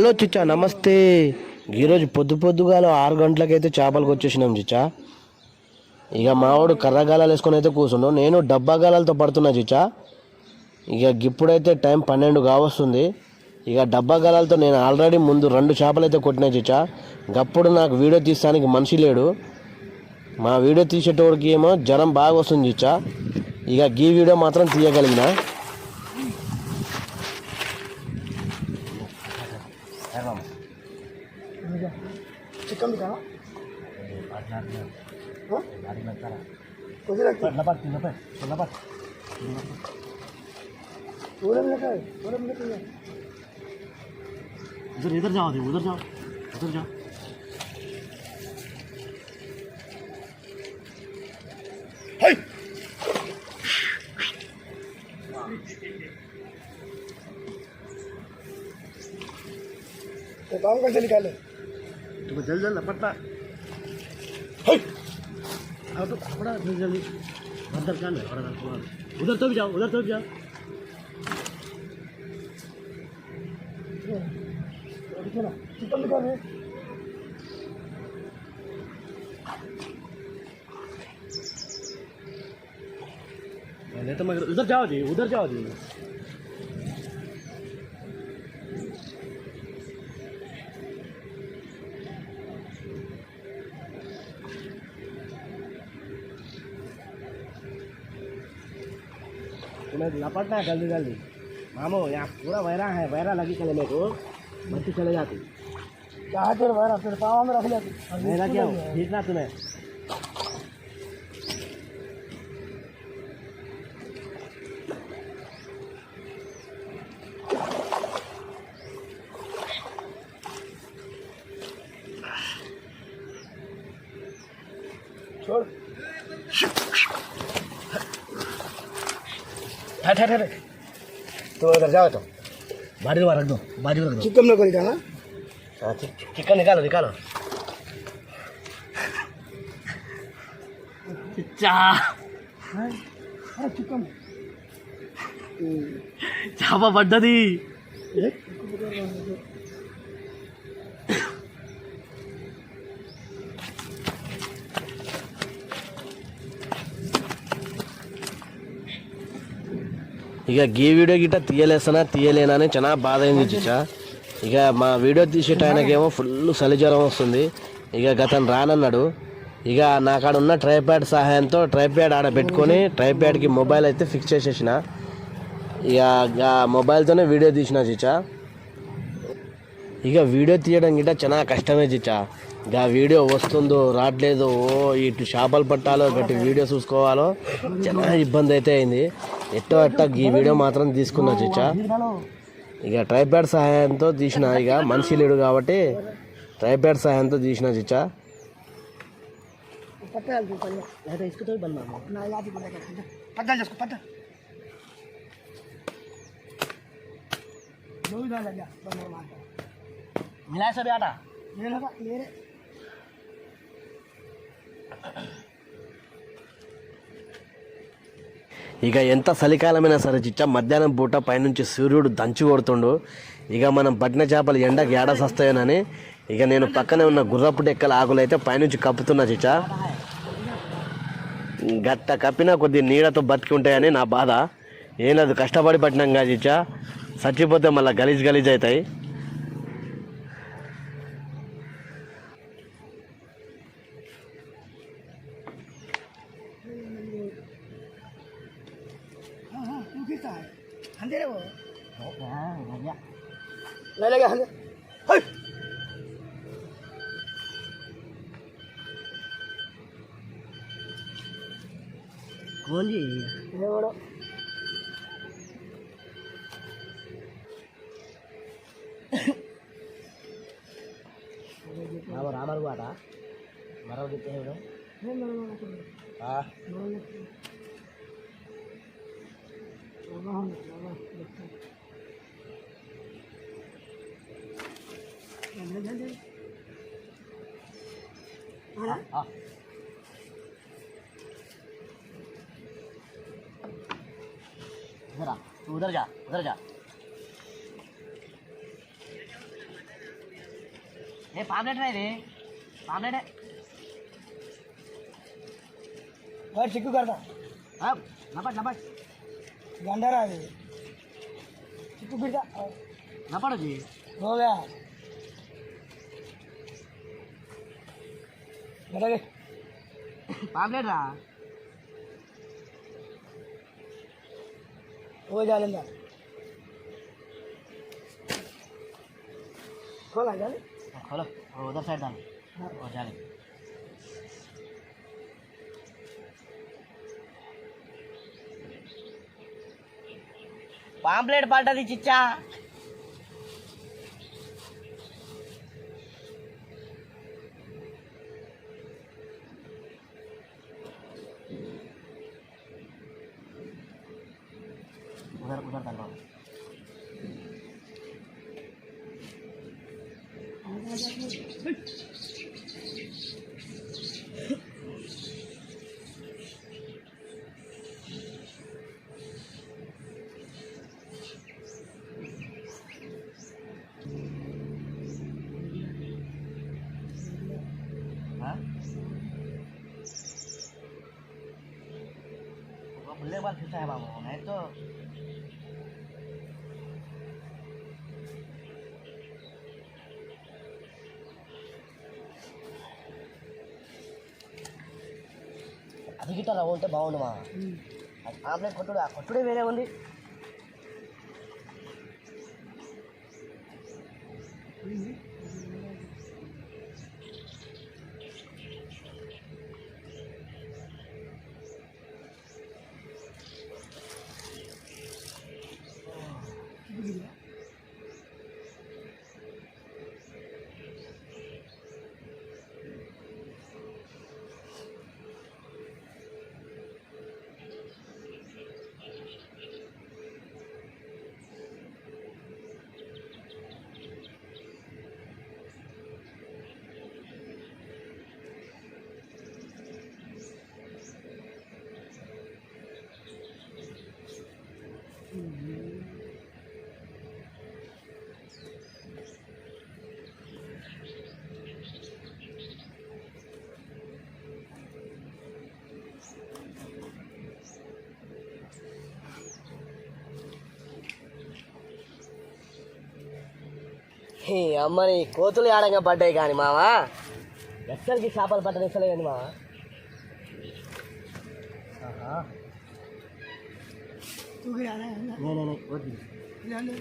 Hello చిచ్చా, నమస్తే. ఈరోజు పొద్దుగాల 6 గంటలకైతే చేపలకు వచ్చేసినాం చిచ్చా. ఇక మావాడు కర్రగాలాలు వేసుకొని అయితే కూర్చుండు, నేను డబ్బా గాలాలతో పడుతున్నా చిచ్చా. ఇక ఇప్పుడైతే టైం 12 కావస్తుంది. ఇక డబ్బా గాలాలతో నేను ఆల్రెడీ ముందు 2 చేపలు అయితే కొట్టినా చిచ్చా. గప్పుడు నాకు వీడియో తీస్తానికి మనిషి లేడు. మా వీడియో తీసేటోడికి ఏమో జ్వరం బాగా వస్తుంది చిచ్చా. ఇక ఈ వీడియో మాత్రం తీయగలిగిన. चिकन भी खाना इधर जाओ, उधर जाओ, उधर जाओ. तो काम कैसे निकाले तो जल्दी जल्दी पट्टा तो बड़ा जल्दी अंदर क्या है, उधर तो भी जाओ, उधर तो भी जाओ. चिकन निकाले नहीं तो मगर उधर जाओ जी, उधर जाओ जी. तुम्हें लपटना जल्दी जल्दी. मामो यहाँ पूरा वैरा है, वैरा लगी चले मेरे को बच्ची चले जाती. क्या तेरे भाई तेरे पाँव में रख जाती मेरा क्या हो ठीक ना तुम्हें. छोड़ ठहर तो इधर जाओ. तो बारी में रख दो, बारी में रख दो. चिकन में कोई खाना हाँ चिकन निकालो, निकालो. चिकन చేప పడ్డది. ఇక ఈ వీడియో గిట్ట తీయలేనా అని చాలా బాధ అయింది చిచ్చా. ఇక మా వీడియో తీసేట ఆయనకేమో ఫుల్ చలి జ్వరం వస్తుంది. ఇక గతను రానన్నాడు. ఇక నాకాడ ఉన్న ట్రైప్యాడ్ సహాయంతో ట్రైప్యాడ్ ఆడ పెట్టుకొని ట్రైప్యాడ్కి మొబైల్ అయితే ఫిక్స్ చేసేసిన. ఇక మొబైల్తోనే వీడియో తీసిన చిచ్చా. ఇక వీడియో తీయడం గిట్ట చాలా కష్టమే చిచ్చా. ఇక వీడియో వస్తుందో రావట్లేదు, ఇటు చేపలు పట్టాలో గట్టి వీడియో చూసుకోవాలో చాలా ఇబ్బంది అయితే అయింది. ఎట్టో ఈ వీడియో మాత్రం తీసుకున్నా చిచ్చా. ఇక ట్రైప్యాడ్ సహాయంతో తీసిన. ఇక మనిషి లేడు కాబట్టి ట్రైప్యాడ్ సహాయంతో తీసిన చిచ్చా. मिला सब आटा ఇక ఎంత చలికాలమైనా సరే చిచ్చా, మధ్యాహ్నం పూట పైనుంచి సూర్యుడు దంచి కొడుతుండు. ఇక మనం పట్టిన చేపలు ఎండకి ఏడాసి వస్తాయనని ఇక నేను పక్కనే ఉన్న గుర్రపు డెక్కల ఆకులు అయితే పైనుంచి కప్పుతున్నా చిచ్చా. గట్ట కప్పినా కొద్ది నీడతో బతికి ఉంటాయని నా బాధ. ఏం లేదు, కష్టపడి పట్టినాం కాదు చిచ్చా. చచ్చిపోతే మళ్ళీ గలీజ్ అవుతాయి. अंधेरे वो ले लगे अंधेरे कौन जी ये बड़ो अब रामर हुआ था मरो देते हैं लोग. हाँ उधर जा, उधर जा. ఏ పాంప్లెట్ రా ఇది పాంప్లెటే भाई चिक्कू करता लपट लपट गंडा रहा है चिक्कू गिरता लपट जी हो गया बेटा गए पांप्लेट रा हो जा लेंदा खोला जाने खोलो उधर साइड डालो और जाले పాంప్లెట్ పడ్డది చిచ్చా उधर उधर डालो बल्ले बाल फिरता है बाबू नहीं तो అది గిట్ట అలా ఉంటే బాగుండు మా ఆమ్లెట్ కొట్టుడు ఆ కొట్టుడే వేరే ఉంది అమ్మని కోతులు ఆడంగా పడ్డాయి కానీ మావా ఎక్కడికి చేపలు పట్టనిస్తలేదండి మావా तू गया ना వద్దు जाने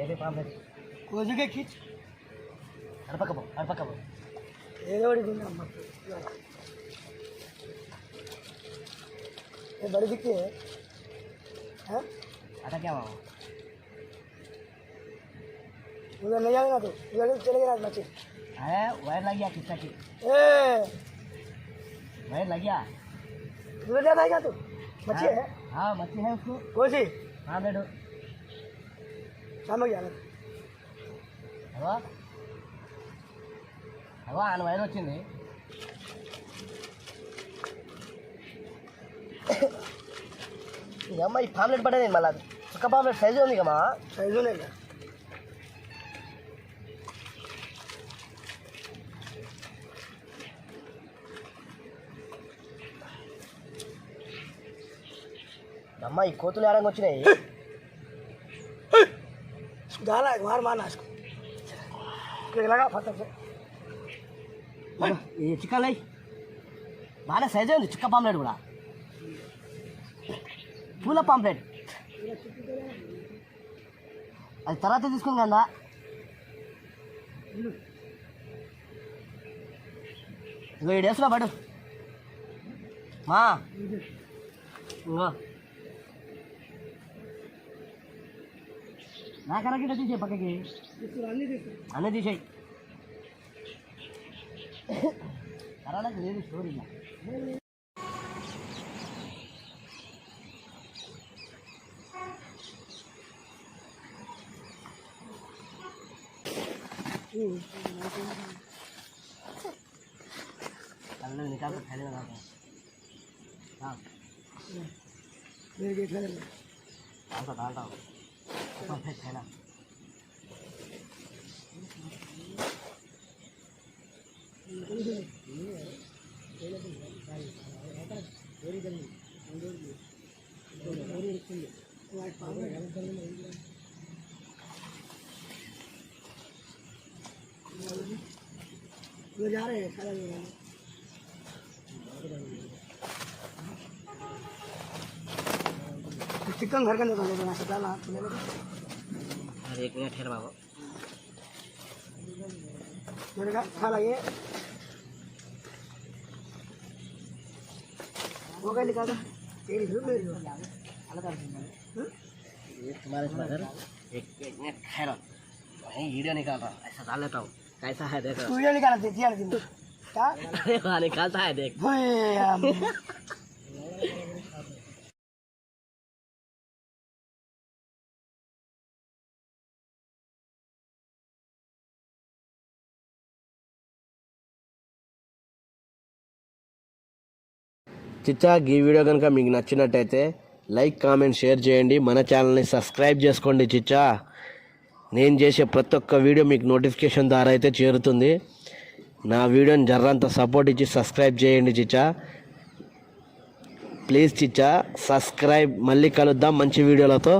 ఏది పాంప్లెట్ कोजी के खींच అడపకపో ये बड़ी दुनिया मत ये बड़ी दिखती है हाँ आता क्या मामा उधर नहीं जाएगा तू उधर चले गया मच्छी है वायर लग गया किसका की ए वायर लग गया उधर जा जाएगा तू मच्छी है हाँ मच्छी है उसको कोसी हाँ बेटो शाम गया हवा हवा అని వైర్ వచ్చింది అమ్మ ఈ పాంప్లెట్ పడేది మళ్ళీ చుక్క పాంప్లెట్ సైజు ఉంది కమ్మా సైజు లేదు అమ్మ ఈ కోతులు ఏడంగా వచ్చినాయి डाला एक बार मारना इसको एक लगा फटक से ఈ చిక్కలు అయ్యి బాగా సైజే ఉంది చుక్క పాంప్లెట్ కూడా పూల పాంప్లెట్ అది తర్వాత తీసుకుని కదా ఇగో 7 డేస్లో పడు మా ఇంకో నా కరెక్ట్ తీసేయి పక్కకి అన్నీ తీసేయి కరాలకు లేదు స్టోరీ निकाल कर मेरे गेट लगा डालता परफेक्ट है ना वो जा रहे हैं सारा चिकन घर का नहीं बना सकता ना अरे 1 मिनट ठहर बाबू मेरे का खा लगे वो क्या लिखा था तेरी धूप ले रही हो अलग कर दूंगा ये तुम्हारे मगर एक मिनट ठहर वहीं वीडियो निकाल रहा ऐसा डाल लेता हूँ कैसा है देखो तू वीडियो निकाला देती है क्या अरे वहाँ निकालता है देख చిచ్చా ఈ వీడియో కనుక మీకు నచ్చినట్టయితే లైక్ కామెంట్ షేర్ చేయండి మన ఛానల్ని సబ్స్క్రైబ్ చేసుకోండి చిచ్చా నేను చేసే ప్రతి ఒక్క వీడియో మీకు నోటిఫికేషన్ ద్వారా అయితే చేరుతుంది నా వీడియోని జర్రంత సపోర్ట్ ఇచ్చి సబ్స్క్రైబ్ చేయండి చిచ్చా ప్లీజ్ చిచ్చా సబ్స్క్రైబ్ మళ్ళీ కలుద్దాం మంచి వీడియోలతో